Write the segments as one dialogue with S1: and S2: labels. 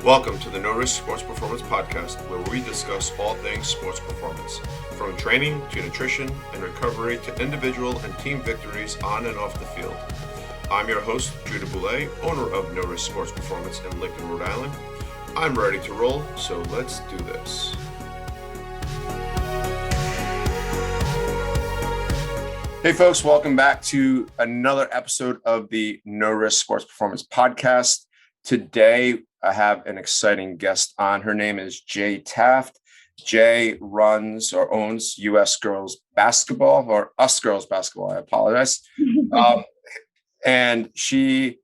S1: Welcome to the No Risk Sports Performance Podcast, where we discuss all things sports performance, from training to nutrition and recovery to individual and team victories on and off the field. I'm your host, Judah Boulay, owner of No Risk Sports Performance in Lincoln, Rhode Island. I'm ready to roll, so let's do this. Hey folks, welcome back to another episode of the No Risk Sports Performance Podcast. Today, I have an exciting guest on. Her name is Jae Taft. Jae runs or owns US Girls Basketball, or Us Girls Basketball, I apologize. And she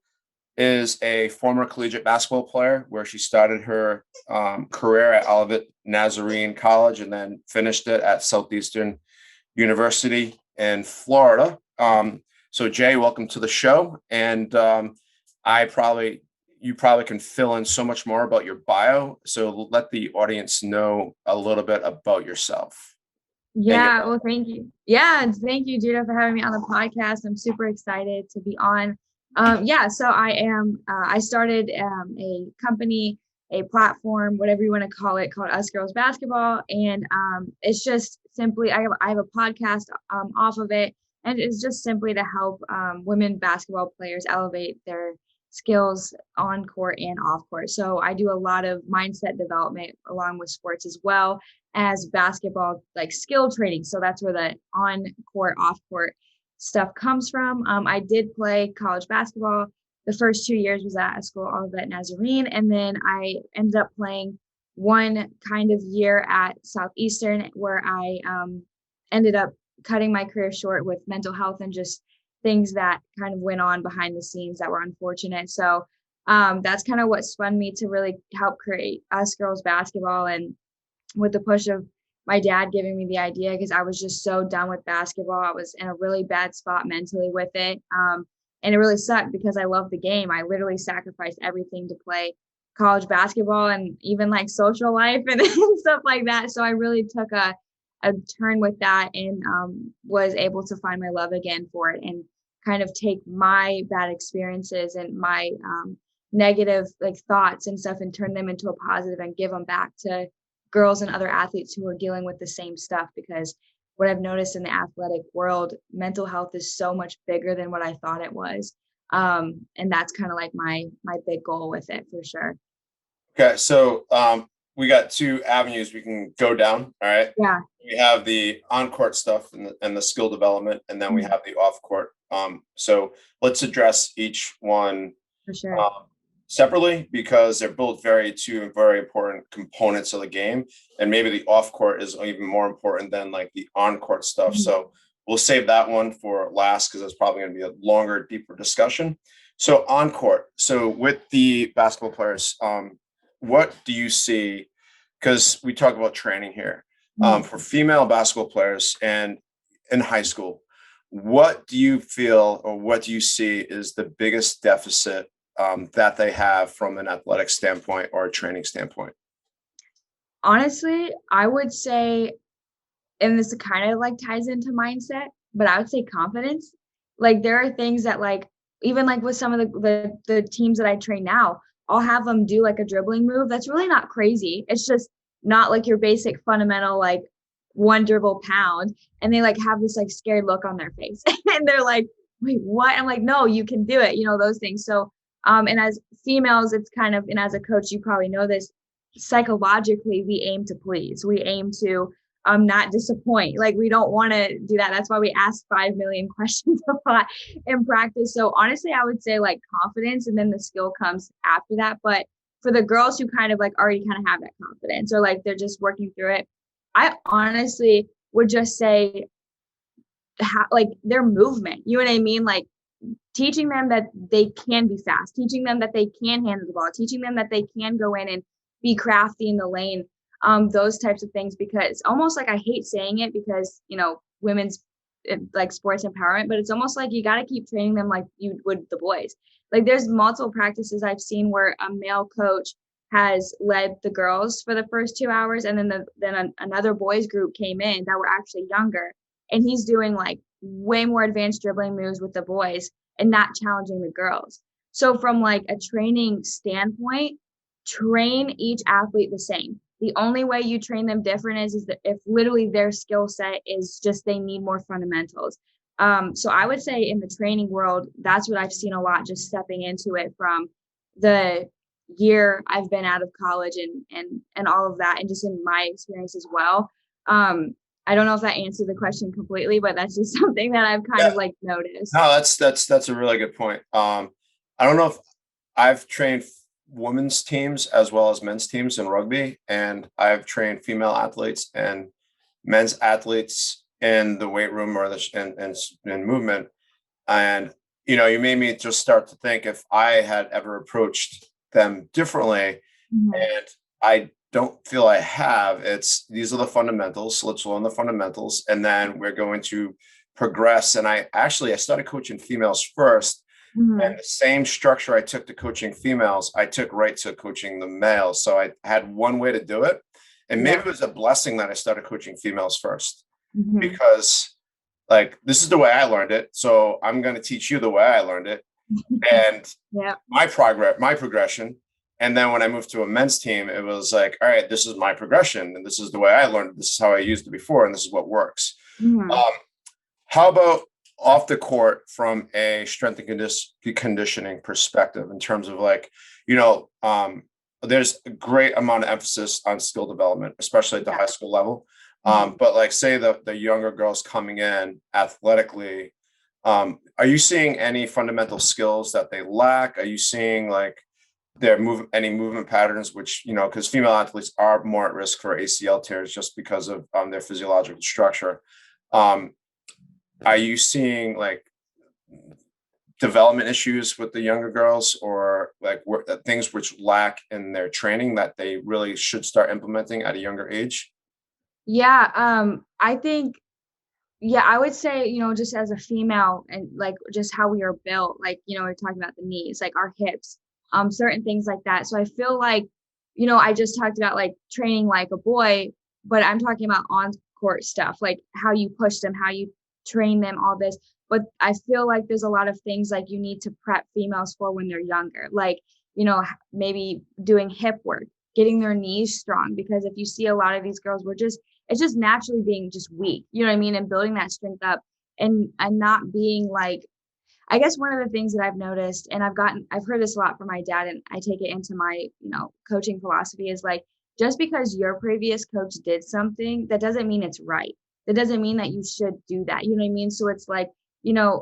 S1: is a former collegiate basketball player where she started her career at Olivet Nazarene College and then finished it at Southeastern University in Florida. So Jae, welcome to the show. And you probably can fill in so much more about your bio. So let the audience know a little bit about yourself.
S2: Yeah, well, thank you. Yeah, thank you, Judah, for having me on the podcast. I'm super excited to be on. So I started a company, a platform, whatever you want to call it, called Us Girls Basketball. And it's just simply, I have a podcast off of it. And it's just simply to help women basketball players elevate their skills on court and off court. So I do a lot of mindset development along with sports as well as basketball, like skill training. So that's where the on court, off court stuff comes from. I did play college basketball. The first 2 years was at a school, Olivet Nazarene. And then I ended up playing one kind of year at Southeastern where I ended up cutting my career short with mental health and just things that kind of went on behind the scenes that were unfortunate. So that's kind of what spun me to really help create Us Girls Basketball, and with the push of my dad giving me the idea, because I was just so done with basketball. I was in a really bad spot mentally with it. And it really sucked because I love the game. I literally sacrificed everything to play college basketball and even like social life and stuff like that. So I really took a turn with that and was able to find my love again for it and kind of take my bad experiences and my negative like thoughts and stuff and turn them into a positive and give them back to girls and other athletes who are dealing with the same stuff. Because what I've noticed in the athletic world, mental health is so much bigger than what I thought it was. And that's kind of like my big goal with it for sure.
S1: Okay. So we got two avenues we can go down. All right.
S2: Yeah.
S1: We have the on-court stuff and the skill development, and then we have the off-court. So let's address each one
S2: for sure.
S1: Separately, because they're both two very important components of the game. And maybe the off-court is even more important than like the on-court stuff. Mm-hmm. So we'll save that one for last because it's probably going to be a longer, deeper discussion. So on-court. So with the basketball players, what do you see? Because we talk about training here for female basketball players and in high school. What do you feel or what do you see is the biggest deficit that they have from an athletic standpoint or a training standpoint?
S2: Honestly, I would say, and this kind of like ties into mindset, but I would say confidence. Like there are things that like, even like with some of the teams that I train now, I'll have them do like a dribbling move that's really not crazy. It's just not like your basic fundamental, like one dribble pound. And they like have this like scared look on their face and they're like, wait, what? I'm like, no, you can do it. You know, those things. So, and as females, it's kind of, and as a coach, you probably know this, psychologically, we aim to please. We aim to not disappoint. Like we don't want to do that. That's why we ask 5 million questions a lot in practice. So honestly, I would say like confidence, and then the skill comes after that. But for the girls who kind of like already kind of have that confidence or like they're just working through it, I honestly would just say like their movement, you know what I mean? Like teaching them that they can be fast, teaching them that they can handle the ball, teaching them that they can go in and be crafty in the lane. Those types of things, because almost like I hate saying it because, you know, women's like sports empowerment, but it's almost like you got to keep training them like you would the boys. Like there's multiple practices I've seen where a male coach has led the girls for the first 2 hours. And then another boys group came in that were actually younger, and he's doing like way more advanced dribbling moves with the boys and not challenging the girls. So from like a training standpoint, train each athlete the same. The only way you train them different is that if literally their skill set is just they need more fundamentals. So I would say in the training world, that's what I've seen a lot, just stepping into it from the year I've been out of college and all of that, and just in my experience as well. I don't know if that answered the question completely, but that's just something that I've kind of
S1: Yeah.
S2: like noticed.
S1: No, that's a really good point. I don't know if I've trained women's teams as well as men's teams in rugby, and I've trained female athletes and men's athletes in the weight room or in movement. And you made me just start to think if I had ever approached them differently,
S2: Mhm.
S1: and I don't feel I have. It's these are the fundamentals. So let's learn the fundamentals, and then we're going to progress. And I started coaching females first, and
S2: Mhm.
S1: the same structure I took to coaching females, I took right to coaching the males. So I had one way to do it, and maybe
S2: Yeah.
S1: it was a blessing that I started coaching females first
S2: Mhm.
S1: because like this is the way I learned it. So I'm going to teach you the way I learned it and
S2: Yeah.
S1: my progression. And then when I moved to a men's team, it was like, all right, this is my progression, and this is the way I learned it. This is how I used it before, and this is what works.
S2: Mhm.
S1: Um, how about off the court from a strength and conditioning perspective, in terms of like, you know, um, there's a great amount of emphasis on skill development, especially at the
S2: Yeah.
S1: high school level.
S2: Mhm.
S1: But like, say the younger girls coming in athletically, are you seeing any fundamental skills that they lack? Are you seeing like any movement patterns, which, because female athletes are more at risk for ACL tears just because of their physiological structure. Um, are you seeing like development issues with the younger girls, or like things which lack in their training that they really should start implementing at a younger age?
S2: Yeah, I think, yeah, I would say, just as a female and like just how we are built, like, we're talking about the knees, like our hips, certain things like that. So I feel like, I just talked about like training like a boy, but I'm talking about on court stuff, like how you push them, how you train them, all this. But I feel like there's a lot of things like you need to prep females for when they're younger, like, maybe doing hip work, getting their knees strong, because if you see a lot of these girls, it's just naturally being just weak, you know what I mean? And building that strength up and not being like, I guess one of the things that I've noticed, and I've heard this a lot from my dad, and I take it into my, coaching philosophy, is like, just because your previous coach did something, that doesn't mean it's right. That doesn't mean that you should do that. You know what I mean? So it's like,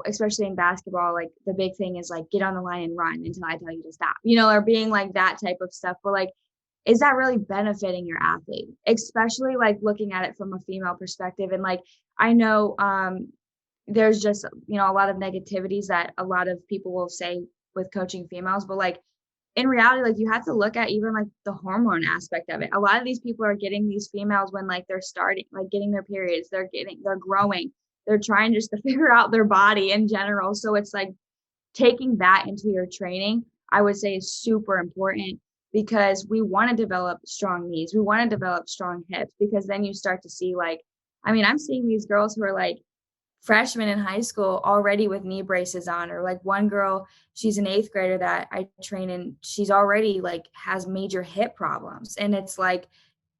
S2: especially in basketball, like the big thing is like get on the line and run until I tell you to stop, or being like that type of stuff. But like, is that really benefiting your athlete? Especially like looking at it from a female perspective. And like, I know there's just, a lot of negativities that a lot of people will say with coaching females, but like in reality, like you have to look at even like the hormone aspect of it. A lot of these people are getting these females when like they're starting, like getting their periods, they're growing, they're trying just to figure out their body in general. So it's like taking that into your training, I would say is super important, because we want to develop strong knees. We want to develop strong hips, because then you start to see like, I mean, I'm seeing these girls who are like freshmen in high school already with knee braces on, or like one girl, she's an eighth grader that I train, and she's already like has major hip problems. And it's like,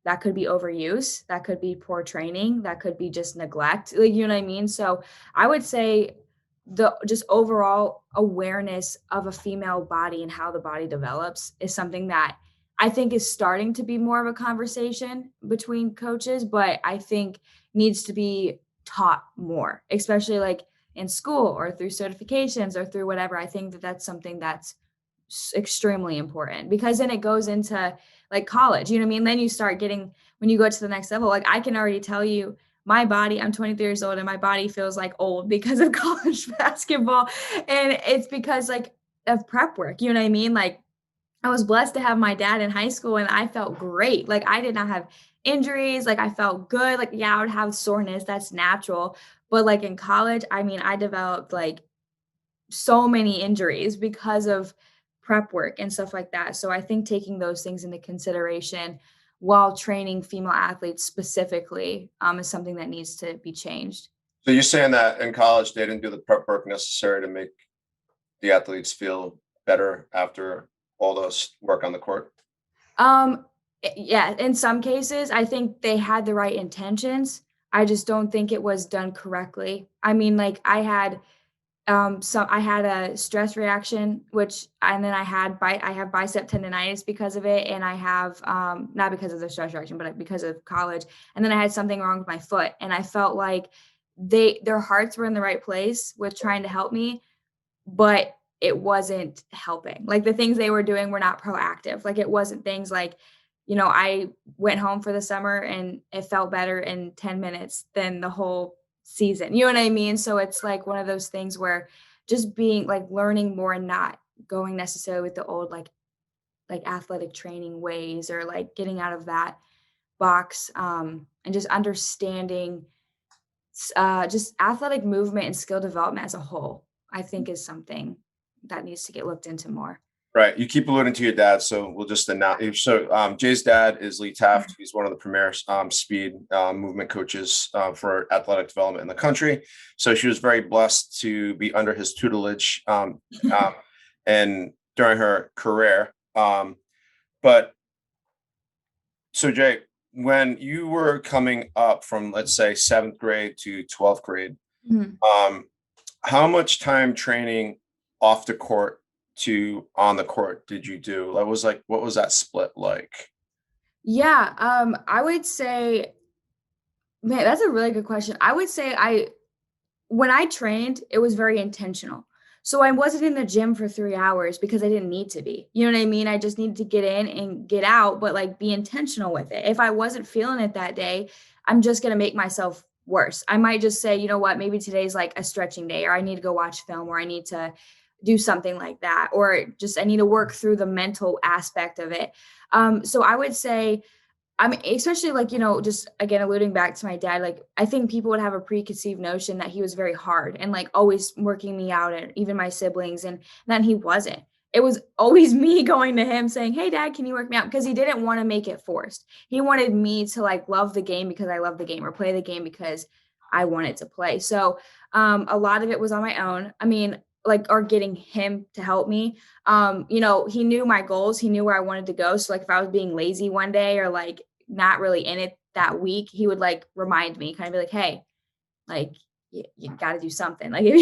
S2: that could be overuse, that could be poor training, that could be just neglect, like, you know what I mean? So I would say the just overall awareness of a female body and how the body develops is something that I think is starting to be more of a conversation between coaches, but I think needs to be taught more, especially like in school or through certifications or through whatever. I think that that's something that's extremely important, because then it goes into like college, you know what I mean? Then you start getting, when you go to the next level, like I can already tell you my body, I'm 23 years old and my body feels like old because of college basketball. And it's because like of prep work, you know what I mean? Like I was blessed to have my dad in high school and I felt great. Like I did not have injuries. Like I felt good. Like, yeah, I would have soreness. That's natural. But like in college, I mean, I developed like so many injuries because of prep work and stuff like that. So I think taking those things into consideration while training female athletes specifically, is something that needs to be changed.
S1: So you're saying that in college they didn't do the prep work necessary to make the athletes feel better after all those work on the court?
S2: Yeah, in some cases, I think they had the right intentions. I just don't think it was done correctly. I mean, like, I had a stress reaction, which and then I have bicep tendonitis because of it, and I have, not because of the stress reaction, but because of college, and then I had something wrong with my foot, and I felt like their hearts were in the right place with trying to help me, but it wasn't helping. Like, the things they were doing were not proactive. Like, it wasn't things like, I went home for the summer and it felt better in 10 minutes than the whole season. You know what I mean? So it's like one of those things where just being like learning more and not going necessarily with the old like athletic training ways or like getting out of that box and just understanding just athletic movement and skill development as a whole, I think is something that needs to get looked into more.
S1: Right. You keep alluding to your dad, so we'll just announce. So, Jay's dad is Lee Taft. He's one of the premier speed movement coaches for athletic development in the country. So she was very blessed to be under his tutelage and during her career. But so, Jay, when you were coming up from, let's say, seventh grade to 12th grade,
S2: Mhm.
S1: um, how much time training off the court to on the court did you do? That was like, what was that split like?
S2: Yeah, I would say, man, that's a really good question. I would say when I trained, it was very intentional. So I wasn't in the gym for 3 hours because I didn't need to be. You know what I mean? I just needed to get in and get out, but like be intentional with it. If I wasn't feeling it that day, I'm just going to make myself worse. I might just say, you know what, maybe today's like a stretching day, or I need to go watch film, or I need to do something like that, or just I need to work through the mental aspect of it. So I would say I mean, especially like, just again alluding back to my dad, like I think people would have a preconceived notion that he was very hard and like always working me out and even my siblings, and then he wasn't. It was always me going to him saying, "Hey dad, can you work me out?" Because he didn't want to make it forced. He wanted me to like love the game because I love the game, or play the game because I wanted to play. So a lot of it was on my own. I mean, like, or getting him to help me. He knew my goals, he knew where I wanted to go. So like if I was being lazy one day or like not really in it that week, he would like remind me, kind of be like, "Hey, like you got to do something. Like if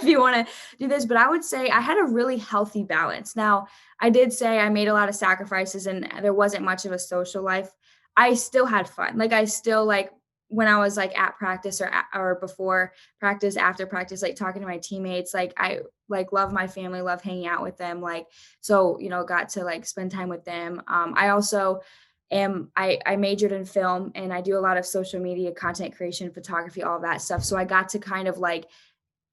S2: you want to do this." But I would say I had a really healthy balance. Now, I did say I made a lot of sacrifices and there wasn't much of a social life. I still had fun. Like I still like when I was like at practice or before practice, after practice, like talking to my teammates, like I like love my family, love hanging out with them. Like, so, got to like spend time with them. I also I majored in film and I do a lot of social media content creation, photography, all that stuff. So I got to kind of like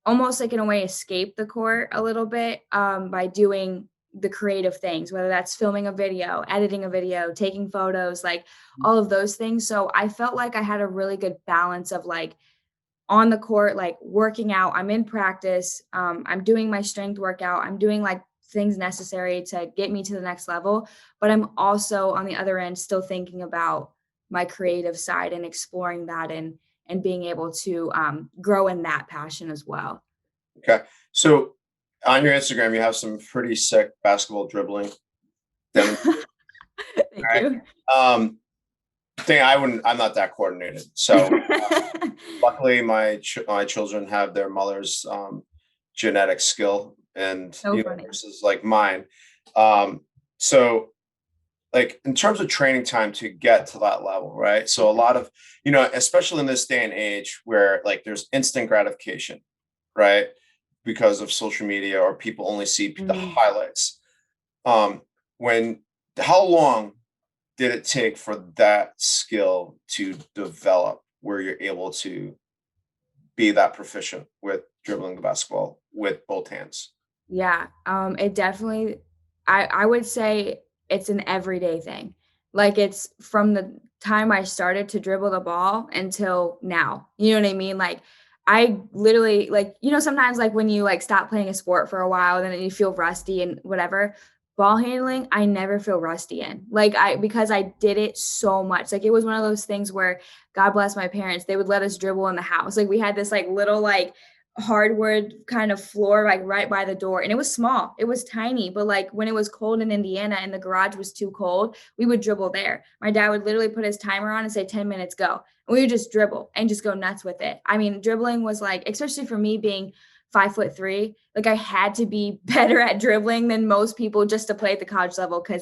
S2: almost like in a way escape the court a little bit by doing the creative things, whether that's filming a video, editing a video, taking photos, like all of those things. So I felt like I had a really good balance of like on the court, like working out. I'm in practice. I'm doing my strength workout. I'm doing like things necessary to get me to the next level. But I'm also on the other end still thinking about my creative side and exploring that and being able to grow in that passion as well.
S1: Okay. So on your Instagram, you have some pretty sick basketball dribbling.
S2: Thank you.
S1: Um, I'm not that coordinated. So luckily my children have their mother's genetic skill and
S2: So funny.
S1: versus like mine. So like in terms of training time to get to that level, right? So a lot of, especially in this day and age where like there's instant gratification, right? Because of social media or people only see the
S2: Mhm.
S1: highlights. Um, when how long did it take for that skill to develop where you're able to be that proficient with dribbling the basketball with both hands?
S2: Yeah, it definitely I would say it's an everyday thing. Like, it's from the time I started to dribble the ball until now, you know what I mean? Like, I literally like, sometimes, like, when you, like, stop playing a sport for a while, then you feel rusty and whatever. Ball handling, I never feel rusty in. Like, because I did it so much. Like, it was one of those things where, God bless my parents, they would let us dribble in the house. Like, we had this, like, little, like, hardwood kind of floor, like right by the door. And it was small, it was tiny, but like when it was cold in Indiana and the garage was too cold, we would dribble there. My dad would literally put his timer on and say 10 minutes, go. And we would just dribble and just go nuts with it. I mean, dribbling was like, especially for me being 5'3", like I had to be better at dribbling than most people just to play at the college level because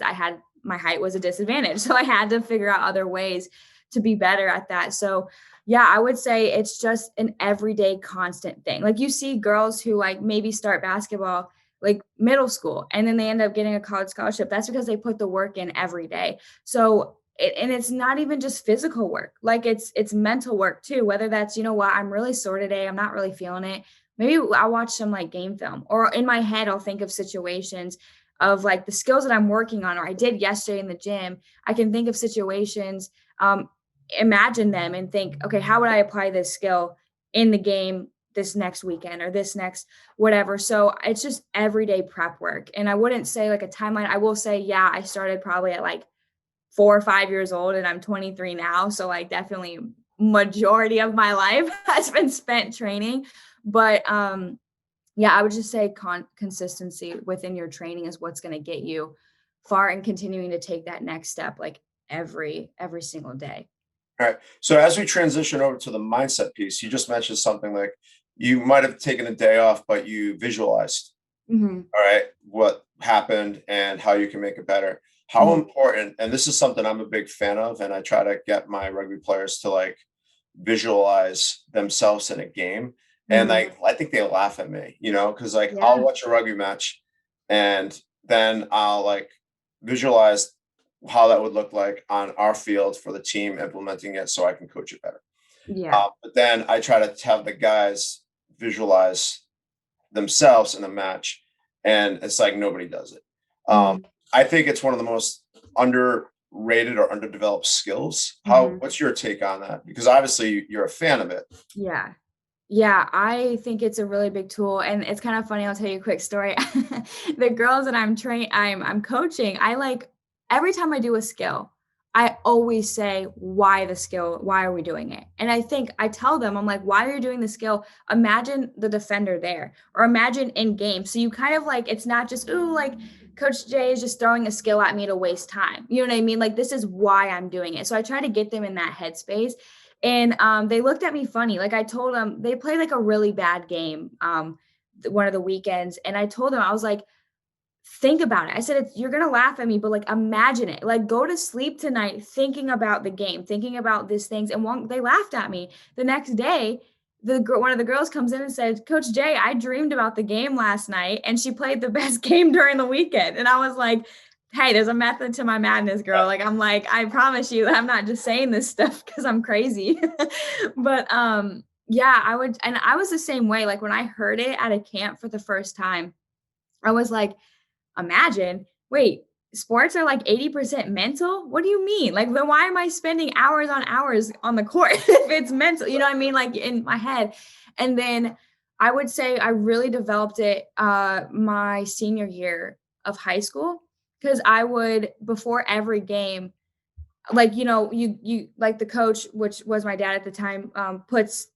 S2: my height was a disadvantage. So I had to figure out other ways to be better at that. So yeah, I would say it's just an everyday constant thing. Like you see girls who like maybe start basketball like middle school and then they end up getting a college scholarship. That's because they put the work in every day. So and it's not even just physical work. Like it's mental work too, whether that's, you know what, I'm really sore today, I'm not really feeling it. Maybe I'll watch some like game film, or in my head I'll think of situations of like the skills that I'm working on, or I did yesterday in the gym. I can think of situations, imagine them and think, okay, how would I apply this skill in the game this next weekend or this next whatever. So it's just everyday prep work. And I wouldn't say like a timeline. I will say, yeah, I started probably at like 4 or 5 years old and I'm 23 now. So like definitely majority of my life has been spent training. But yeah, I would just say consistency within your training is what's going to get you far, and continuing to take that next step like every single day.
S1: All right. So as we transition over to the mindset piece, you just mentioned something like you might have taken a day off, but you visualized,
S2: Mhm,
S1: all right, what happened and how you can make it better. How
S2: mhm,
S1: important, and this is something I'm a big fan of, and I try to get my rugby players to like visualize themselves in a game. And
S2: mhm.
S1: like I think they laugh at me, because like I'll
S2: Yeah,
S1: watch a rugby match and then I'll like visualize how that would look like on our field for the team implementing it so I can coach it better.
S2: yeah.
S1: But then I try to have the guys visualize themselves in a match, and it's like nobody does it. Um,
S2: Mhm,
S1: I think it's one of the most underrated or underdeveloped skills.
S2: mhm.
S1: What's your take on that? Because obviously you're a fan of it.
S2: Yeah. Yeah, I think it's a really big tool, and it's kind of funny, I'll tell you a quick story. The girls that I'm coaching, I like every time I do a skill, I always say, "Why the skill? Why are we doing it?" And I think I tell them, I'm like, "Why are you doing the skill? Imagine the defender there, or imagine in game." So you kind of like, it's not just, "Ooh, like Coach Jay is just throwing a skill at me to waste time." You know what I mean? Like this is why I'm doing it. So I try to get them in that headspace. And they looked at me funny. Like I told them they played like a really bad game one of the weekends, and I told them, I was like, think about it. I said, you're gonna laugh at me, but like imagine it. Like go to sleep tonight thinking about the game, thinking about these things. And they laughed at me. The next day, one of the girls comes in and says, "Coach Jay, I dreamed about the game last night, and she played the best game during the weekend." And I was like, "Hey, there's a method to my madness, girl." Like I'm like, I promise you, I'm not just saying this stuff because I'm crazy. But yeah, and I was the same way. Like when I heard it at a camp for the first time, I was like, imagine, wait, sports are like 80% mental? What do you mean? Like, then why am I spending hours on hours on the court if it's mental? You know what I mean? Like in my head. And then I would say I really developed it my senior year of high school, because I would, before every game, like, you like the coach, which was my dad at the time, puts,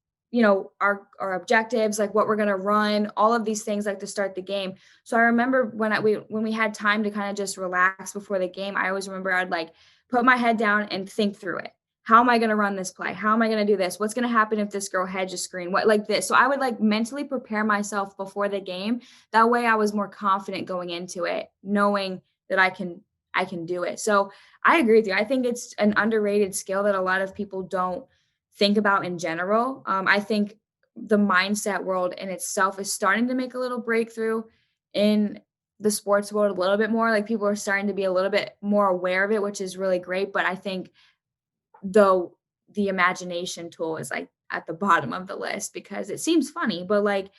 S2: our objectives, like what we're going to run, all of these things, like to start the game. So I remember when we had time to kind of just relax before the game, I always remember I'd like put my head down and think through it. How am I going to run this play? How am I going to do this? What's going to happen if this girl hedge a screen? What, like this? So I would like mentally prepare myself before the game. That way I was more confident going into it, knowing that I can do it. So I agree with you. I think it's an underrated skill that a lot of people don't think about in general. I think the mindset world in itself is starting to make a little breakthrough in the sports world a little bit more. Like people are starting to be a little bit more aware of it, which is really great. But I think though the imagination tool is like at the bottom of the list because it seems funny, but like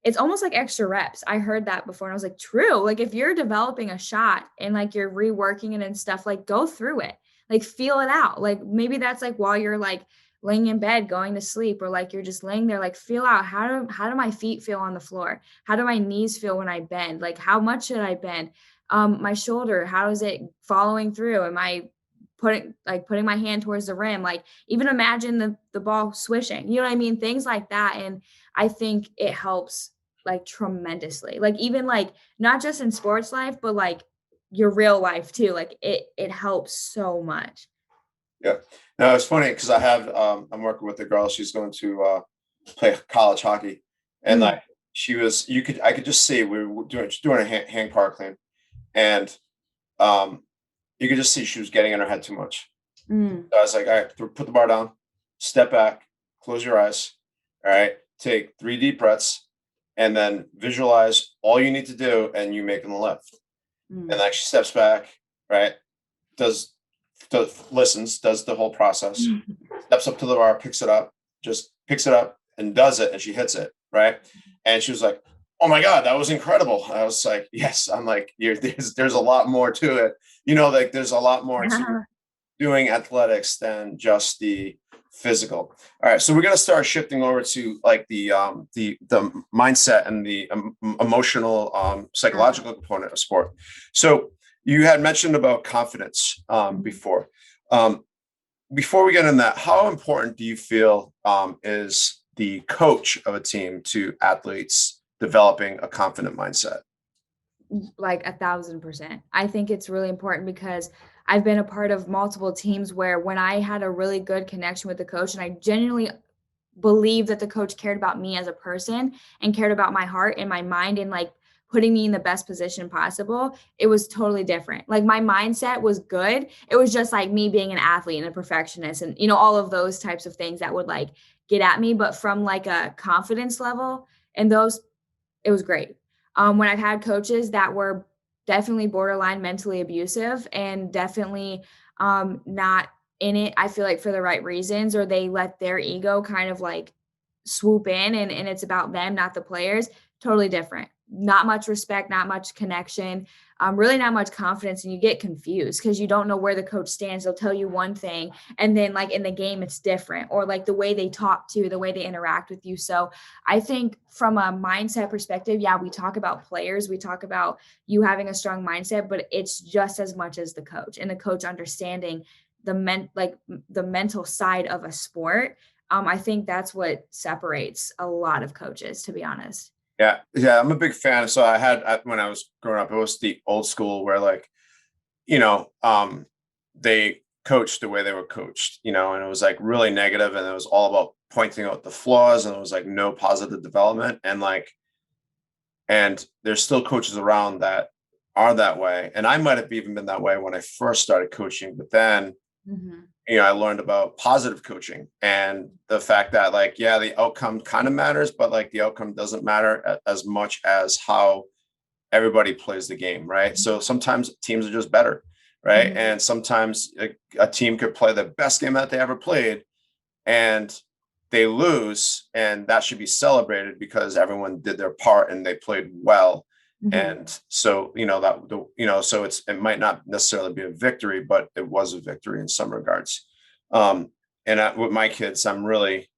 S2: it's almost like extra reps. I heard that before and I was like, true. Like if you're developing a shot and like you're reworking it and stuff, like go through it, like feel it out. Like maybe that's like while you're like laying in bed going to sleep, or like you're just laying there, like feel out, how do my feet feel on the floor? How do my knees feel when I bend? Like how much should I bend? My shoulder, how is it following through? Am I putting my hand towards the rim, like even imagine the ball swishing, you know what I mean? Things like that. And I think it helps like tremendously. Like even like not just in sports life, but like your real life too. Like it helps so much.
S1: Yeah. No, it's funny because I'm working with a girl. She's going to play college hockey, and
S2: Mm,
S1: like I could just see we were doing a hand power clean, and um, you could just see she was getting in her head too much.
S2: mm,
S1: So I was like, all right, put the bar down, step back, close your eyes. All right, take 3 deep breaths, and then visualize all you need to do, and you making the lift. And
S2: mm.
S1: like she steps back, right? Does listens, does the whole process, steps up to the bar, picks it up, just picks it up and does it, and she hits it, right? And she was like, "Oh my god, that was incredible!" I was like, "Yes." I'm like, there's a lot more to it, like there's a lot more to
S2: Yeah.
S1: doing athletics than just the physical. All right, so we're gonna start shifting over to like the mindset and the emotional psychological component of sport. So you had mentioned about confidence
S2: Mhm.
S1: before. Um, Before we get in that, how important do you feel is the coach of a team to athletes developing a confident mindset?
S2: Like 1,000%. I think it's really important because I've been a part of multiple teams where when I had a really good connection with the coach and I genuinely believe that the coach cared about me as a person and cared about my heart and my mind and like putting me in the best position possible, it was totally different. Like my mindset was good. It was just like me being an athlete and a perfectionist and all of those types of things that would like get at me, but from like a confidence level and those it was great. When I've had coaches that were definitely borderline mentally abusive and definitely not in it, I feel like for the right reasons, or they let their ego kind of like swoop in and it's about them, not the players, totally different. Not much respect, not much connection, really not much confidence. And you get confused because you don't know where the coach stands. They'll tell you one thing, and then like in the game, it's different, or like the way they talk to you, the way they interact with you. So I think from a mindset perspective, yeah, we talk about players, we talk about you having a strong mindset, but it's just as much as the coach and the coach understanding the mental side of a sport. I think that's what separates a lot of coaches, to be honest.
S1: Yeah, yeah, I'm a big fan. So when I was growing up, it was the old school where like you know, they coached the way they were coached, and it was like really negative, and it was all about pointing out the flaws, and it was like no positive development, and there's still coaches around that are that way, and I might have even been that way when I first started coaching, but then
S2: Mhm.
S1: I learned about positive coaching and the fact that like, yeah, the outcome kind of matters, but like the outcome doesn't matter as much as how everybody plays the game, right? So sometimes teams are just better, right?
S2: Mhm.
S1: And sometimes a team could play the best game that they ever played and they lose, and that should be celebrated because everyone did their part and they played well.
S2: Mhm.
S1: And so, so it might not necessarily be a victory, but it was a victory in some regards. Um, with my kids, I'm really,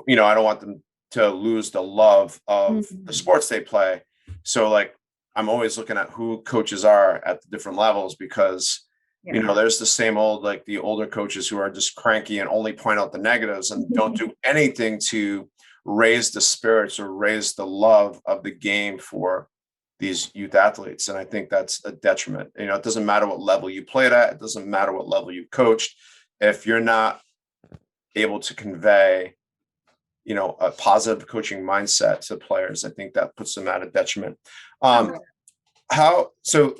S1: I don't want them to lose the love of the
S2: Mhm.
S1: sports they play. So like I'm always looking at who coaches are at the different levels because
S2: Yeah.
S1: there's the same old like the older coaches who are just cranky and only point out the negatives and don't do anything to raise the spirits or raise the love of the game for these youth athletes. And I think that's a detriment. It doesn't matter what level you played at, it doesn't matter what level you coached. If you're not able to convey a positive coaching mindset to players, I think that puts them at a detriment. Um,
S2: Okay.
S1: how so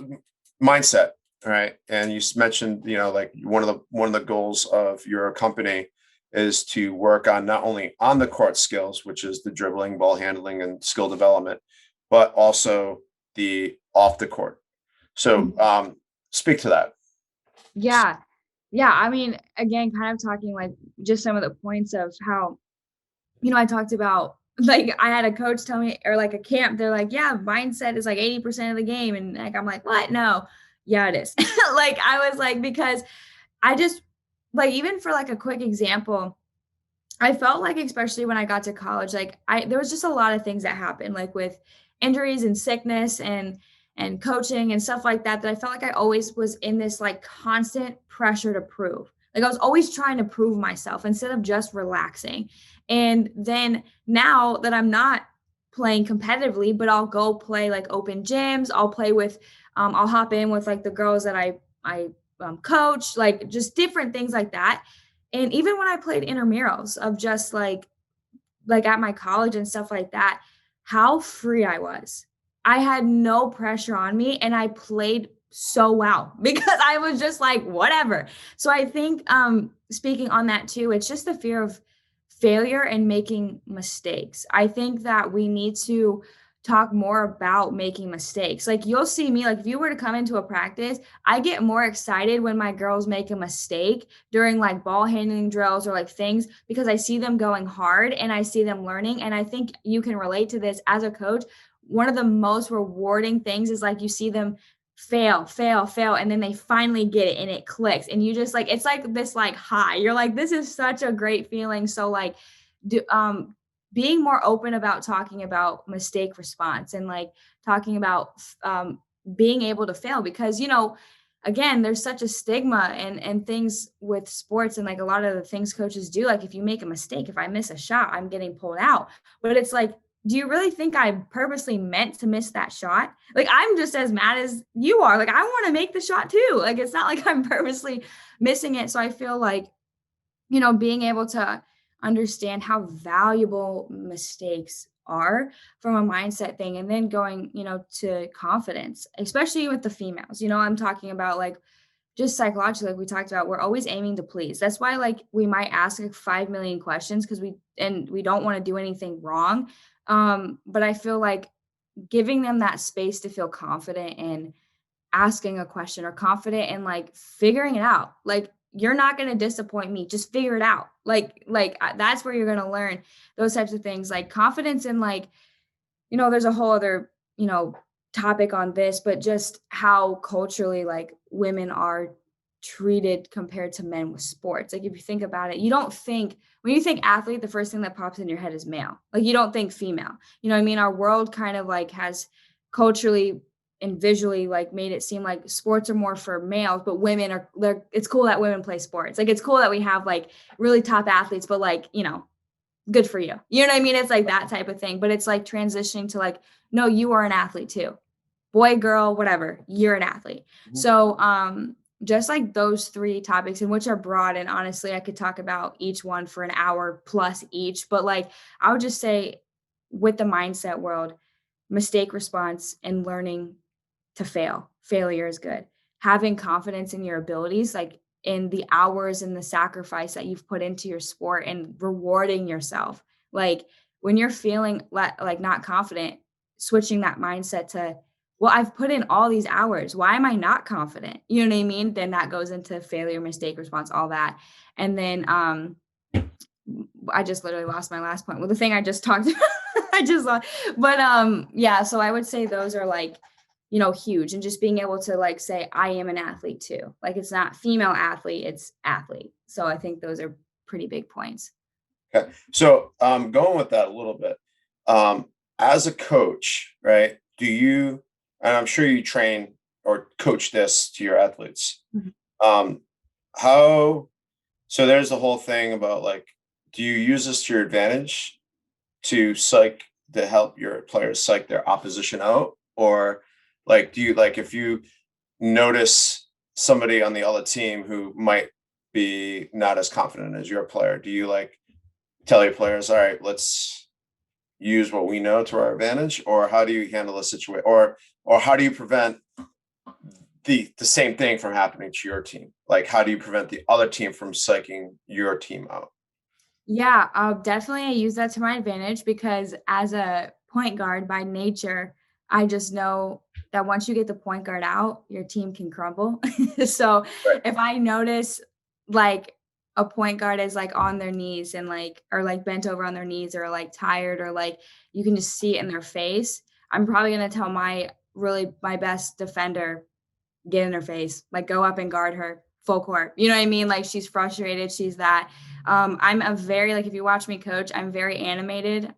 S1: mindset, right? And you mentioned, like one of the goals of your company is to work on not only on the court skills, which is the dribbling, ball handling, and skill development, but also the off the court. So
S2: Mhm.
S1: speak to that.
S2: Yeah. Yeah. I mean, again, kind of talking like just some of the points of how I talked about like I had a coach tell me or like a camp, they're like, yeah, mindset is like 80% of the game. And like I'm like, what? No. Yeah, it is. Like I was like, because I just like even for like a quick example, I felt like especially when I got to college, like I there was just a lot of things that happened, like with injuries and sickness and coaching and stuff like that, that I felt like I always was in this like constant pressure to prove. Like I was always trying to prove myself instead of just relaxing. And then now that I'm not playing competitively, but I'll go play like open gyms, I'll play with I'll hop in with like the girls that I coach, like just different things like that. And even when I played intramurals of just like at my college and stuff like that, how free I was. I had no pressure on me and I played so well because I was just like whatever. So I think speaking on that too, it's just the fear of failure and making mistakes. I think that we need to talk more about making mistakes. Like you'll see me, like if you were to come into a practice, I get more excited when my girls make a mistake during like ball handling drills or like things because I see them going hard and I see them learning. And I think you can relate to this as a coach. One of the most rewarding things is like you see them fail, fail, fail, and then they finally get it and it clicks. And you just like it's like this like high. You're like, this is such a great feeling. So like do being more open about talking about mistake response and like talking about being able to fail because again there's such a stigma and things with sports and like a lot of the things coaches do, like if you make a mistake, if I miss a shot, I'm getting pulled out. But it's like, do you really think I purposely meant to miss that shot? Like I'm just as mad as you are. Like I want to make the shot too. Like it's not like I'm purposely missing it. So I feel like being able to understand how valuable mistakes are from a mindset thing, and then going, to confidence, especially with the females. I'm talking about like just psychologically, like we talked about, we're always aiming to please. That's why like we might ask like 5 million questions because we don't want to do anything wrong. But I feel like giving them that space to feel confident in asking a question or confident in like figuring it out. Like you're not going to disappoint me. Just figure it out. That's where you're going to learn those types of things. Like confidence in like, there's a whole other, topic on this, but just how culturally like women are treated compared to men with sports. Like if you think about it, you don't think when you think athlete, the first thing that pops in your head is male. Like you don't think female. You know what I mean? Our world kind of like has culturally and visually like made it seem like sports are more for males, but women are it's cool that women play sports. Like it's cool that we have like really top athletes, but like, good for you. You know what I mean? It's like that type of thing, but it's like transitioning to like, no, you are an athlete too. Boy, girl, whatever, you're an athlete.
S1: Mhm.
S2: So just like those three topics, and which are broad, and honestly I could talk about each one for an hour plus each, but like I would just say with the mindset world, mistake response and learning to fail. Failure is good. Having confidence in your abilities, like in the hours and the sacrifice that you've put into your sport, and rewarding yourself. Like when you're feeling like not confident, switching that mindset to, well, I've put in all these hours. Why am I not confident? You know what I mean? Then that goes into failure, mistake response, all that. And then I just literally lost my last point. Well, the thing I just talked about, I just lost. But yeah, so I would say those are like, huge. And just being able to like say, I am an athlete too. Like it's not female athlete, it's athlete. So I think those are pretty big points.
S1: Okay. So going with that a little bit, as a coach, right? And I'm sure you train or coach this to your athletes.
S2: Mhm.
S1: Um, how, so there's the whole thing about like, do you use this to your advantage to help your players psych their opposition out? Or like, do you like, if you notice somebody on the other team who might be not as confident as your player, do you like tell your players, all right, let's use what we know to our advantage? Or how do you handle a situation, or how do you prevent the same thing from happening to your team? Like how do you prevent the other team from psyching your team out?
S2: Yeah, definitely I use that to my advantage because as a point guard by nature, I just know that once you get the point guard out, your team can crumble. So
S1: Right.
S2: if I notice like a point guard is like on their knees and like, or like bent over on their knees or like tired, or like you can just see it in their face, I'm probably going to tell my best defender, get in her face, like go up and guard her full court. You know what I mean? Like she's frustrated. She's that. I'm a very, like, if you watch me coach, I'm very animated.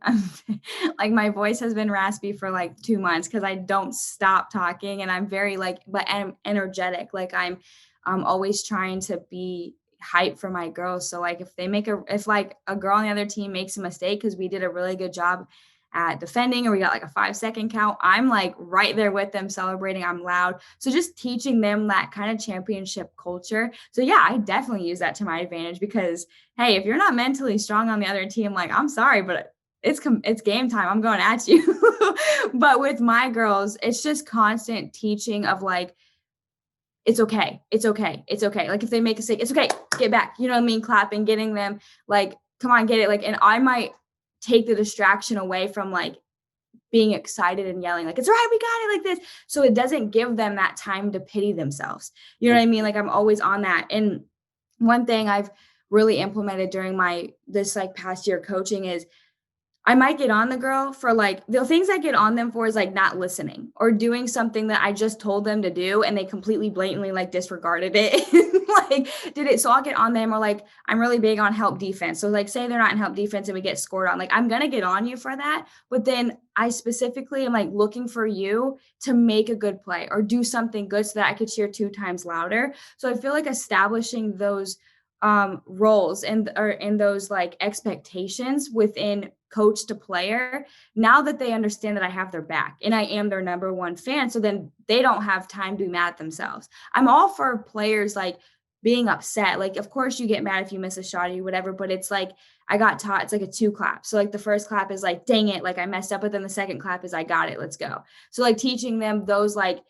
S2: Like my voice has been raspy for like 2 months because I don't stop talking, and I'm very like, but I'm energetic. Like I'm always trying to be hype for my girls. So like if like a girl on the other team makes a mistake, because we did a really good job at defending, or we got like a 5-second count, I'm like right there with them celebrating. I'm loud. So just teaching them that kind of championship culture. So yeah, I definitely use that to my advantage, because hey, if you're not mentally strong on the other team, like, I'm sorry, but it's game time. I'm going at you. But with my girls, it's just constant teaching of like, it's okay. It's okay. It's okay. Like if they make a mistake, it's okay. Get back. You know what I mean? Clapping, getting them like, come on, get it. Like, and I might take the distraction away from like being excited and yelling, like, it's all right, we got it, like this. So it doesn't give them that time to pity themselves. You know what I mean? Like I'm always on that. And one thing I've really implemented during this like past year coaching is, I might get on the girl for like, the things I get on them for is like not listening or doing something that I just told them to do and they completely blatantly like disregarded it. Like did it. So I'll get on them, or like I'm really big on help defense. So like say they're not in help defense and we get scored on, like I'm going to get on you for that. But then I specifically am like looking for you to make a good play or do something good so that I could cheer 2 times louder. So I feel like establishing those roles and or in those like expectations within coach to player, now that they understand that I have their back and I am their number one fan, so then they don't have time to be mad at themselves. I'm all for players like being upset. Like of course you get mad if you miss a shot or whatever, but it's like I got taught it's like a 2 clap. So like the first clap is like, dang it, like I messed up, but then the second clap is I got it, let's go. So like teaching them those like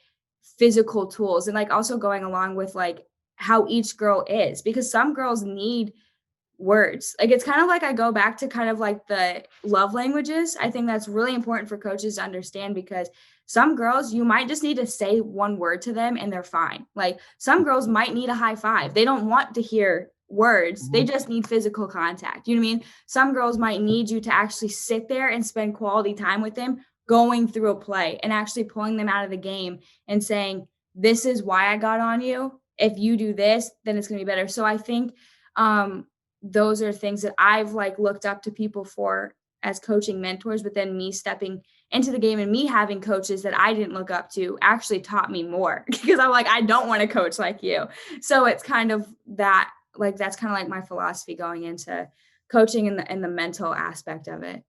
S2: physical tools, and like also going along with like how each girl is, because some girls need words. Like it's kind of like I go back to kind of like the love languages. I think that's really important for coaches to understand, because some girls, you might just need to say one word to them and they're fine. Like some girls might need a high five. They don't want to hear words. They just need physical contact. You know what I mean? Some girls might need you to actually sit there and spend quality time with them, going through a play and actually pulling them out of the game and saying, this is why I got on you. If you do this, then it's going to be better. So I think those are things that I've like looked up to people for as coaching mentors, but then me stepping into the game and me having coaches that I didn't look up to actually taught me more, because I'm like, I don't want to coach like you. So it's kind of that, like, that's kind of like my philosophy going into coaching and the mental aspect of it.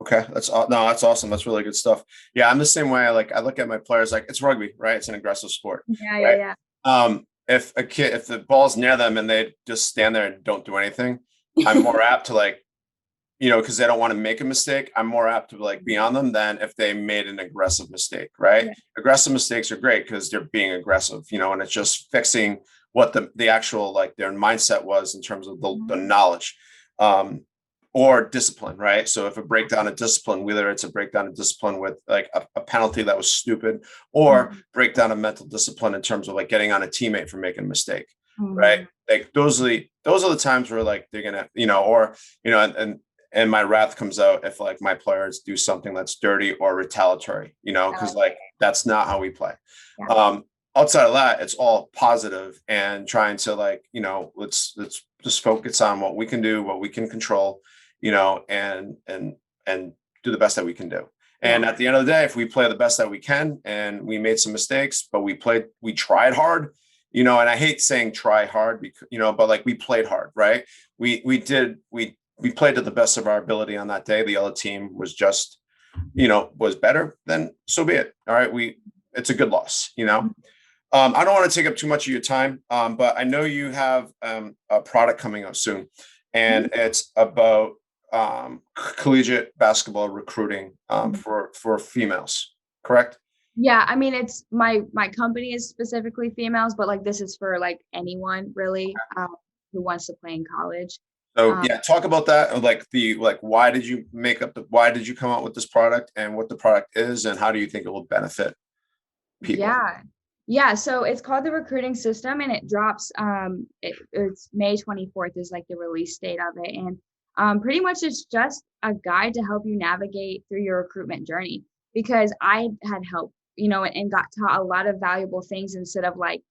S1: Okay, no, that's awesome. That's really good stuff. Yeah, I'm the same way. I look at my players like it's rugby, right? It's an aggressive sport,
S2: Yeah,
S1: right?
S2: yeah,
S1: If the ball's near them and they just stand there and don't do anything, I'm more apt to like, because they don't want to make a mistake. I'm more apt to like be on them than if they made an aggressive mistake, right?
S2: Yeah.
S1: Aggressive mistakes are great because they're being aggressive, and it's just fixing what the actual like their mindset was in terms of the knowledge. Or discipline, right? So if a breakdown of discipline, whether it's a breakdown of discipline with like a penalty that was stupid, or breakdown of mental discipline in terms of like getting on a teammate for making a mistake, right? Like those are the times where like they're gonna, and my wrath comes out if like my players do something that's dirty or retaliatory, because like that's not how we play.
S2: Yeah.
S1: Outside of that, it's all positive and trying to like, let's just focus on what we can do, what we can control, and do the best that we can do. And at the end of the day, if we play the best that we can and we made some mistakes, but we tried hard, and I hate saying try hard because, but like we played hard, right? We played to the best of our ability on that day. The other team was just, was better, then so be it. All right. It's a good loss, I don't want to take up too much of your time, but I know you have a product coming up soon, and it's about collegiate basketball recruiting for females, correct?
S2: Yeah, I mean, it's my company is specifically females, but like this is for like anyone really who wants to play in college.
S1: So yeah, talk about that. Like why did you come out with this product and what the product is and how do you think it will benefit people?
S2: Yeah. Yeah, so it's called the recruiting system, and it drops it's May 24th is like the release date of it. And pretty much it's just a guide to help you navigate through your recruitment journey, because I had help, and got taught a lot of valuable things instead of like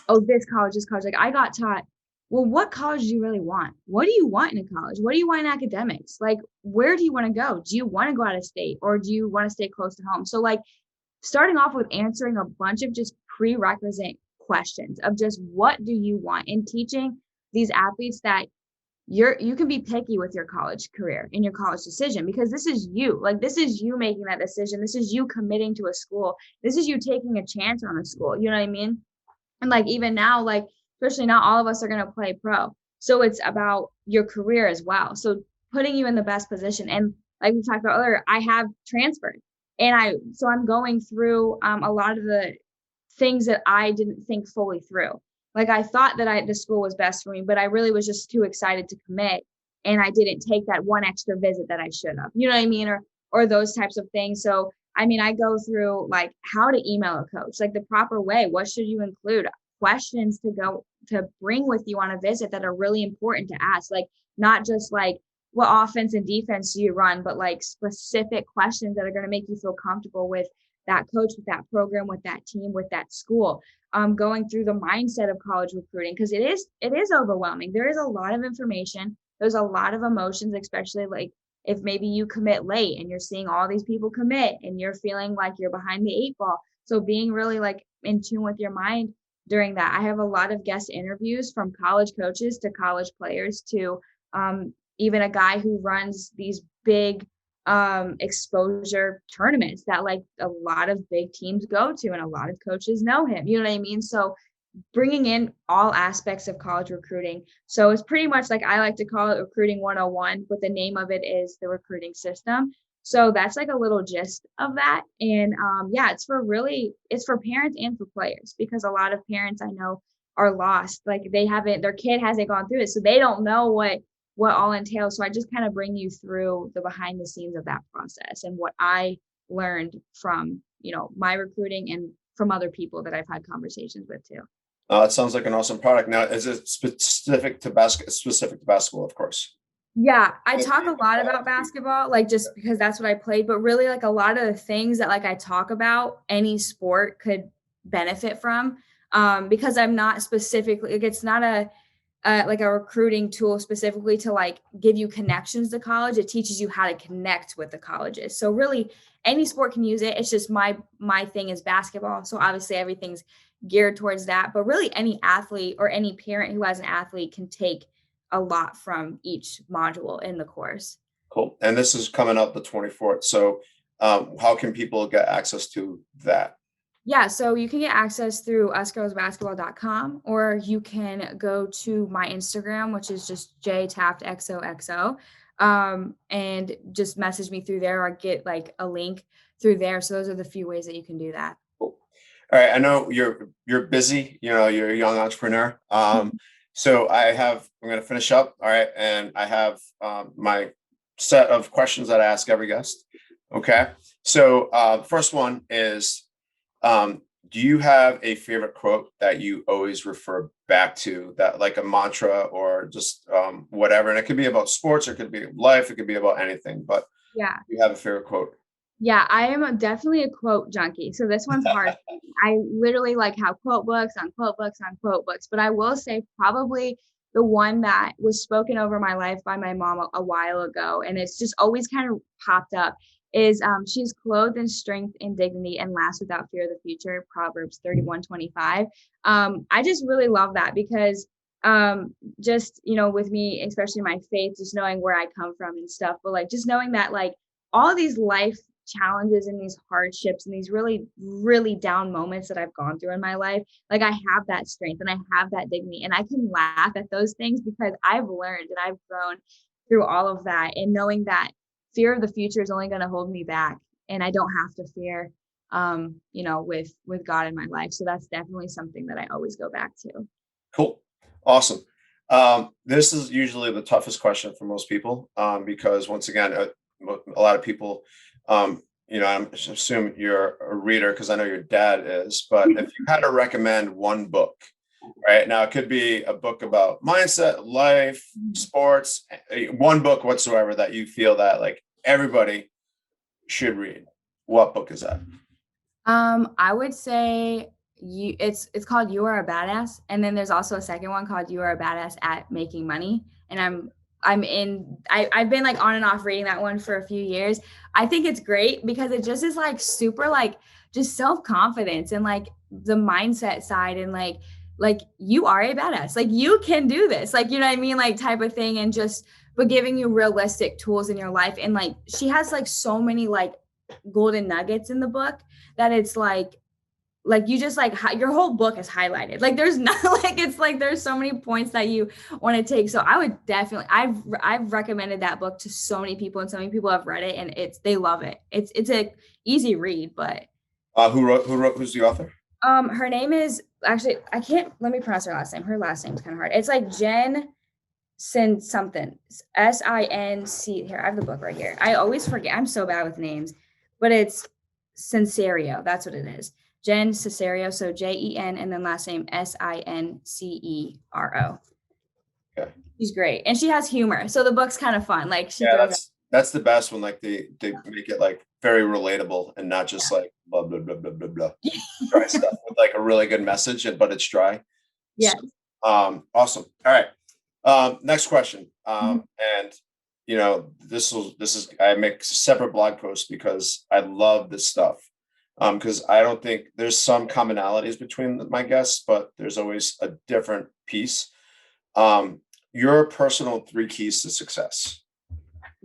S2: oh, this college. Like I got taught, well, what college do you really want? What do you want in a college? What do you want in academics? Like, where do you want to go? Do you want to go out of state or do you want to stay close to home? So like starting off with answering a bunch of just prerequisite questions of just what do you want, and teaching these athletes that you can be picky with your college career and your college decision, because this is you. Like this is you making that decision. This is you committing to a school. This is you taking a chance on a school. You know what I mean? And like even now, like especially not all of us are going to play pro. So it's about your career as well. So putting you in the best position. And like we talked about earlier, I have transferred, and I'm going through a lot of the things that I didn't think fully through. Like I thought that the school was best for me, but I really was just too excited to commit, and I didn't take that one extra visit that I should have. You know what I mean? Or those types of things. So I mean, I go through like how to email a coach, like the proper way. What should you include? Questions to bring with you on a visit that are really important to ask. Like not just like what offense and defense do you run, but like specific questions that are going to make you feel comfortable with that coach, with that program, with that team, with that school. Going through the mindset of college recruiting, because it is overwhelming. There is a lot of information. There's a lot of emotions, especially like if maybe you commit late and you're seeing all these people commit and you're feeling like you're behind the eight ball. So being really like in tune with your mind during that. I have a lot of guest interviews from college coaches to college players to even a guy who runs these big exposure tournaments that like a lot of big teams go to, and a lot of coaches know him. You know what I mean? So bringing in all aspects of college recruiting. So it's pretty much like I like to call it recruiting 101, but the name of it is the recruiting system. So that's like a little gist of that. And yeah, it's for parents and for players, because a lot of parents I know are lost. Like their kid hasn't gone through it. So they don't know what all entails. So I just kind of bring you through the behind the scenes of that process and what I learned from, my recruiting and from other people that I've had conversations with too.
S1: It sounds like an awesome product. Now, is it specific to basketball, of course?
S2: Yeah, I talk a lot about basketball, like just because that's what I played, but really like a lot of the things that like I talk about, any sport could benefit from, because I'm not specifically like it's not like a recruiting tool specifically to like give you connections to college. It teaches you how to connect with the colleges. So really any sport can use it. It's just my thing is basketball. So obviously everything's geared towards that, but really any athlete or any parent who has an athlete can take a lot from each module in the course.
S1: Cool. And this is coming up the 24th. So how can people get access to that?
S2: Yeah, so you can get access through usgirlsbasketball.com, or you can go to my Instagram, which is just Jae Taft XOXO, and just message me through there or get like a link through there. So those are the few ways that you can do that.
S1: Cool. All right. I know you're busy, you're a young entrepreneur. So I'm going to finish up. All right. And I have my set of questions that I ask every guest. Okay. So first one is, do you have a favorite quote that you always refer back to, that like a mantra or just whatever? And it could be about sports, or it could be life, it could be about anything, but
S2: Yeah.
S1: you have a favorite quote.
S2: Yeah, I am definitely a quote junkie. So this one's hard. I literally like have quote books on quote books on quote books, but I will say probably the one that was spoken over my life by my mom a while ago, and it's just always kind of popped up, is she's clothed in strength and dignity and laughs without fear of the future, Proverbs 31:25. I just really love that because just, with me, especially my faith, just knowing where I come from and stuff, but like just knowing that like all these life challenges and these hardships and these really, really down moments that I've gone through in my life, like I have that strength and I have that dignity, and I can laugh at those things because I've learned and I've grown through all of that, and knowing that fear of the future is only going to hold me back, and I don't have to fear, with God in my life. So that's definitely something that I always go back to.
S1: Cool. Awesome. This is usually the toughest question for most people, because once again, a lot of people, I'm assume you're a reader because I know your dad is, but if you had to recommend one book, right now, it could be a book about mindset, life, sports, one book whatsoever that you feel that like everybody should read. What book is that?
S2: I would say it's called You Are a Badass, and then there's also a second one called You Are a Badass at Making Money. And I've been like on and off reading that one for a few years. I think it's great because it just is like super like just self-confidence and like the mindset side, and like you are a badass, like you can do this, like, you know what I mean, like type of thing. And just but giving you realistic tools in your life. And like she has like so many like golden nuggets in the book that it's like you just like your whole book is highlighted. Like there's not like it's like there's so many points that you want to take. So I would definitely I've recommended that book to so many people, and so many people have read it, and they love it. It's a easy read. But
S1: who's the author?
S2: her name is actually, I can't, let me pronounce her last name. Her last name is kind of hard. It's like Jen Sin something, Sinc. Here, I have the book right here. I always forget. I'm so bad with names, but it's Sincero. That's what it is. Jen Sincero. So Jen, and then last name Sincero.
S1: Okay.
S2: She's great, and she has humor, so the book's kind of fun. Like she
S1: that's the best one. Like they make it like very relatable and not just like blah blah blah blah blah blah dry stuff with like a really good message, but it's dry.
S2: Yeah.
S1: So, awesome. All right. Next question. And you know, this is I make a separate blog post because I love this stuff. Because I don't think there's some commonalities between my guests, but there's always a different piece. Your personal 3 keys to success.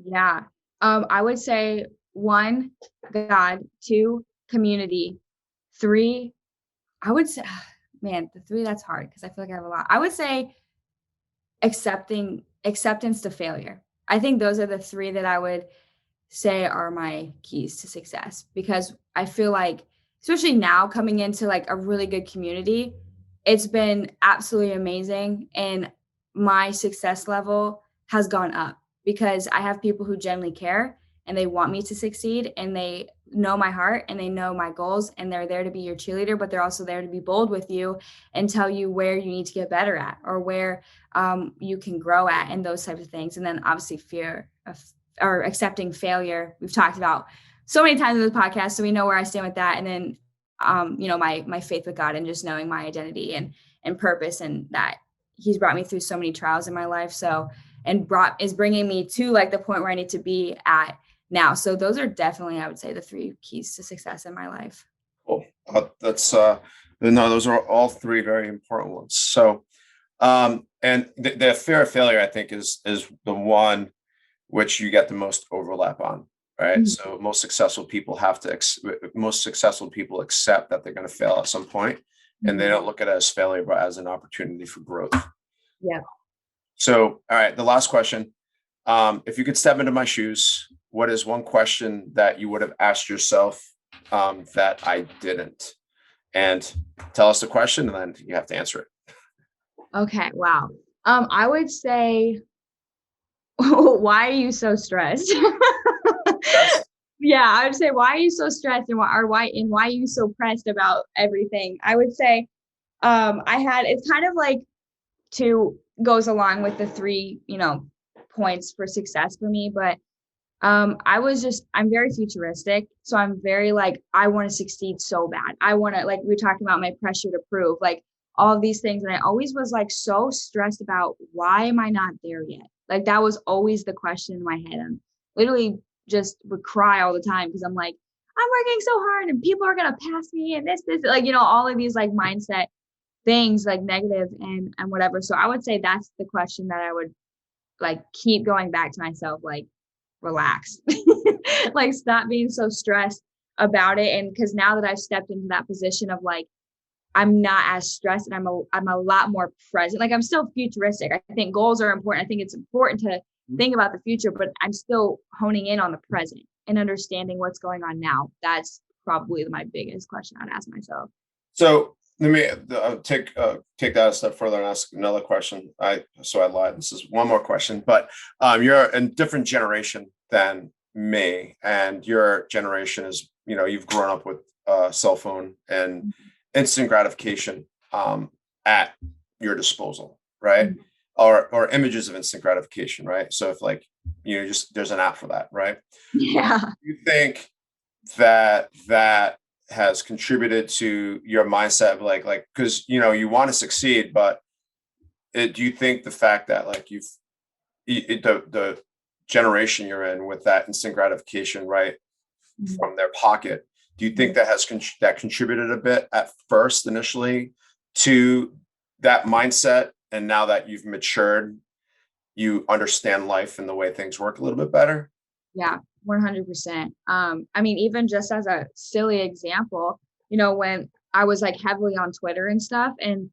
S2: Yeah. I would say 1, God, 2, community, 3, I would say, man, the 3, that's hard because I feel like I have a lot. I would say acceptance to failure. I think those are the 3 that I would say are my keys to success, because I feel like, especially now coming into like a really good community, it's been absolutely amazing. And my success level has gone up because I have people who genuinely care and they want me to succeed, and they know my heart and they know my goals, and they're there to be your cheerleader, but they're also there to be bold with you and tell you where you need to get better at, or where you can grow at, and those types of things. And then obviously fear of or accepting failure. We've talked about so many times in this podcast, so we know where I stand with that. And then, you know, my faith with God, and just knowing my identity and purpose, and that He's brought me through so many trials in my life. So, and is bringing me to like the point where I need to be at now. So those are definitely, I would say, the 3 keys to success in my life.
S1: Cool. That's no, those are all 3 very important ones. So, and the fear of failure, I think, is the one which you get the most overlap on, right? So most successful people accept that they're going to fail at some point, and they don't look at it as failure, but as an opportunity for growth.
S2: Yeah.
S1: So, all right, the last question. If you could step into my shoes, what is one question that you would have asked yourself that I didn't? And tell us the question, and then you have to answer it.
S2: Okay. Wow. I would say, why are you so stressed? Yeah, I would say, why are you so stressed, and why are you so pressed about everything? I would say, it's kind of like 2 goes along with the 3, you know, points for success for me. But I'm very futuristic. So I'm very like, I want to succeed so bad. I want to, like, we were talking about my pressure to prove, like all of these things. And I always was like so stressed about, why am I not there yet? Like that was always the question in my head. I'm literally just would cry all the time because I'm like, I'm working so hard and people are going to pass me, and this, like, you know, all of these like mindset things, like negative and whatever. So I would say that's the question that I would like keep going back to myself, like, relax, like stop being so stressed about it. And because now that I've stepped into that position of like, I'm not as stressed, and I'm a lot more present. Like I'm still futuristic. I think goals are important. I think it's important to think about the future, but I'm still honing in on the present and understanding what's going on now. That's probably my biggest question I'd ask myself.
S1: So let me take that a step further and ask another question. I lied. This is one more question, but you're a different generation than me, and your generation is, you know, you've grown up with a cell phone and instant gratification at your disposal, right? Or images of instant gratification, right? So if like, you know, just there's an app for that, right?
S2: Yeah.
S1: You think that has contributed to your mindset of like, because you want to succeed, but do you think the fact that like the generation you're in with that instant gratification right from their pocket, do you think that that contributed a bit at first initially to that mindset, and now that you've matured, you understand life and the way things work a little bit better?
S2: Yeah, 100%. I mean, even just as a silly example, when I was like heavily on Twitter and stuff, and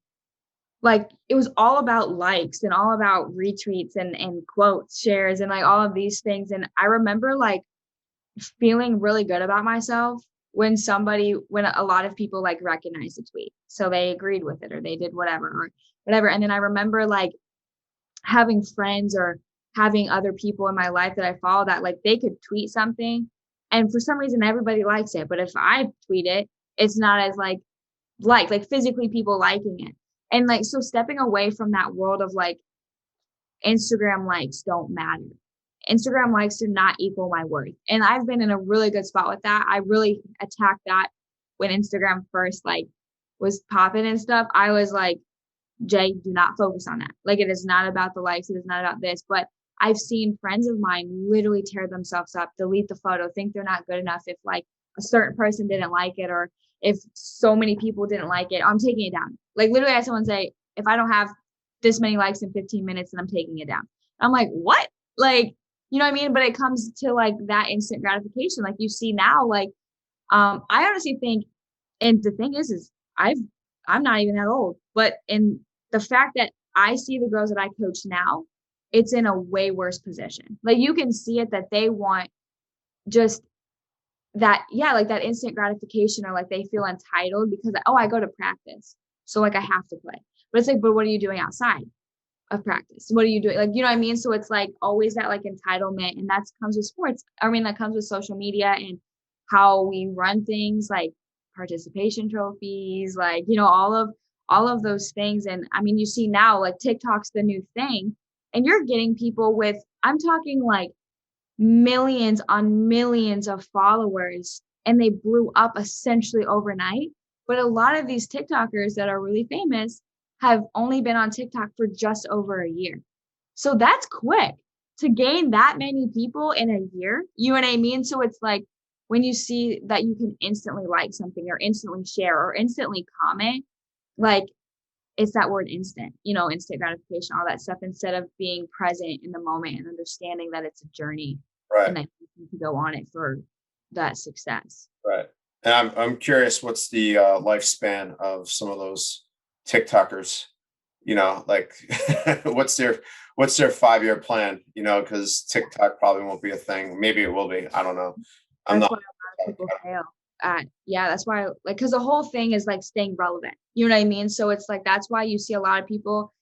S2: like it was all about likes and all about retweets and quotes, shares, and like all of these things. And I remember like feeling really good about myself when a lot of people like recognized the tweet. So they agreed with it or they did whatever or whatever. And then I remember like having friends or having other people in my life that I follow that like they could tweet something and for some reason everybody likes it. But if I tweet it, it's not as like physically people liking it. And like so stepping away from that world of like Instagram likes don't matter. Instagram likes do not equal my worth. And I've been in a really good spot with that. I really attacked that when Instagram first like was popping and stuff. I was like, Jay, do not focus on that. Like it is not about the likes, it is not about this. But I've seen friends of mine literally tear themselves up, delete the photo, think they're not good enough if like a certain person didn't like it or if so many people didn't like it, I'm taking it down. Like literally I had someone say, if I don't have this many likes in 15 minutes, then I'm taking it down. I'm like, what? Like, you know what I mean? But it comes to like that instant gratification. Like you see now, like, I honestly think, and the thing is I'm not even that old, but in the fact that I see the girls that I coach now, it's in a way worse position. Like you can see it that they want just that, yeah, like that instant gratification or like they feel entitled because, oh, I go to practice. So like I have to play. But it's like, but what are you doing outside of practice? What are you doing? Like, you know what I mean? So it's like always that like entitlement, and that comes with sports. I mean, that comes with social media and how we run things like participation trophies, like, all of those things. And I mean, you see now like TikTok's the new thing, and you're getting people with, I'm talking like millions on millions of followers, and they blew up essentially overnight. But a lot of these TikTokers that are really famous have only been on TikTok for just over a year. So that's quick to gain that many people in a year. You know what I mean? So it's like when you see that you can instantly like something or instantly share or instantly comment, like it's that word instant, instant gratification, all that stuff, instead of being present in the moment and understanding that it's a journey
S1: Right.
S2: and that you need to go on it for that success.
S1: Right. And I'm curious, what's the lifespan of some of those TikTokers? Like what's their 5-year plan? Because TikTok probably won't be a thing. Maybe it will be. I don't know. I'm
S2: That's
S1: not.
S2: why a lot of people fail. Yeah, that's why, like, because the whole thing is like staying relevant. You know what I mean? So it's like that's why you see a lot of people,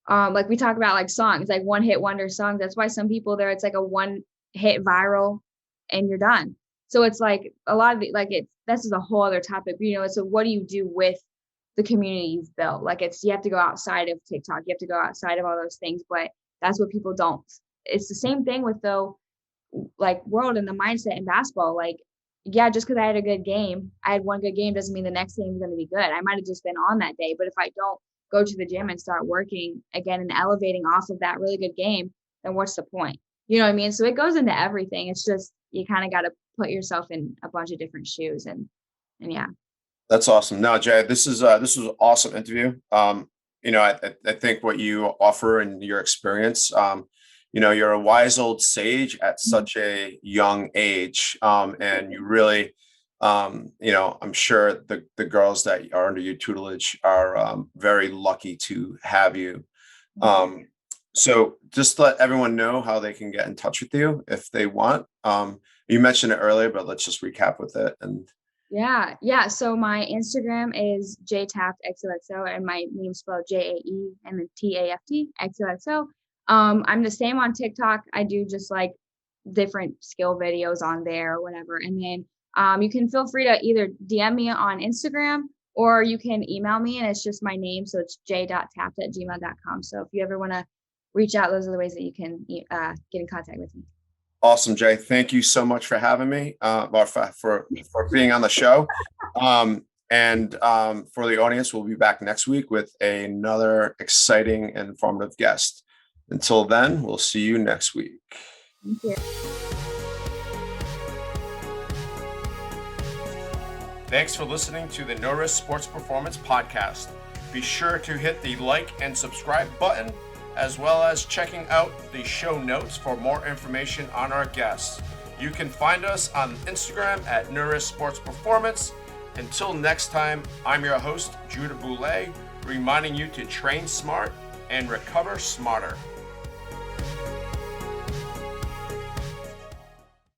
S2: like we talk about like songs, like one hit wonder songs. That's why some people it's like a one hit viral, and you're done. So it's like a lot of like this is a whole other topic. So what do you do with the community you've built? Like you have to go outside of TikTok, you have to go outside of all those things, but that's what people don't. It's the same thing with like world and the mindset in basketball. Like, yeah, just because I had one good game doesn't mean the next game is going to be good. I might have just been on that day, but if I don't go to the gym and start working again and elevating off of that really good game, then what's the point? You know what I mean? So it goes into everything. It's just you kind of got to put yourself in a bunch of different shoes, and yeah.
S1: That's awesome. No, Jay, this was an awesome interview. I think what you offer and your experience, you're a wise old sage at such a young age. And you really, I'm sure the girls that are under your tutelage are very lucky to have you. So just let everyone know how they can get in touch with you if they want. You mentioned it earlier, but let's just recap with it. And
S2: Yeah. So my Instagram is Jae Taft XOXO, and my name spelled JAE and then TAFT XOXO. I'm the same on TikTok. I do just like different skill videos on there or whatever. And then you can feel free to either DM me on Instagram or you can email me, and it's just my name. So it's j.taft@gmail.com. So if you ever want to reach out, those are the ways that you can get in contact with me.
S1: Awesome, Jay. Thank you so much for having me, or for being on the show. And for the audience, we'll be back next week with another exciting and informative guest. Until then, we'll see you next week.
S2: Thank you.
S1: Thanks for listening to the No Risk Sports Performance Podcast. Be sure to hit the like and subscribe button, as well as checking out the show notes for more information on our guests. You can find us on Instagram at No Risk Sports Performance. Until next time, I'm your host, Judah Boulay, reminding you to train smart and recover smarter.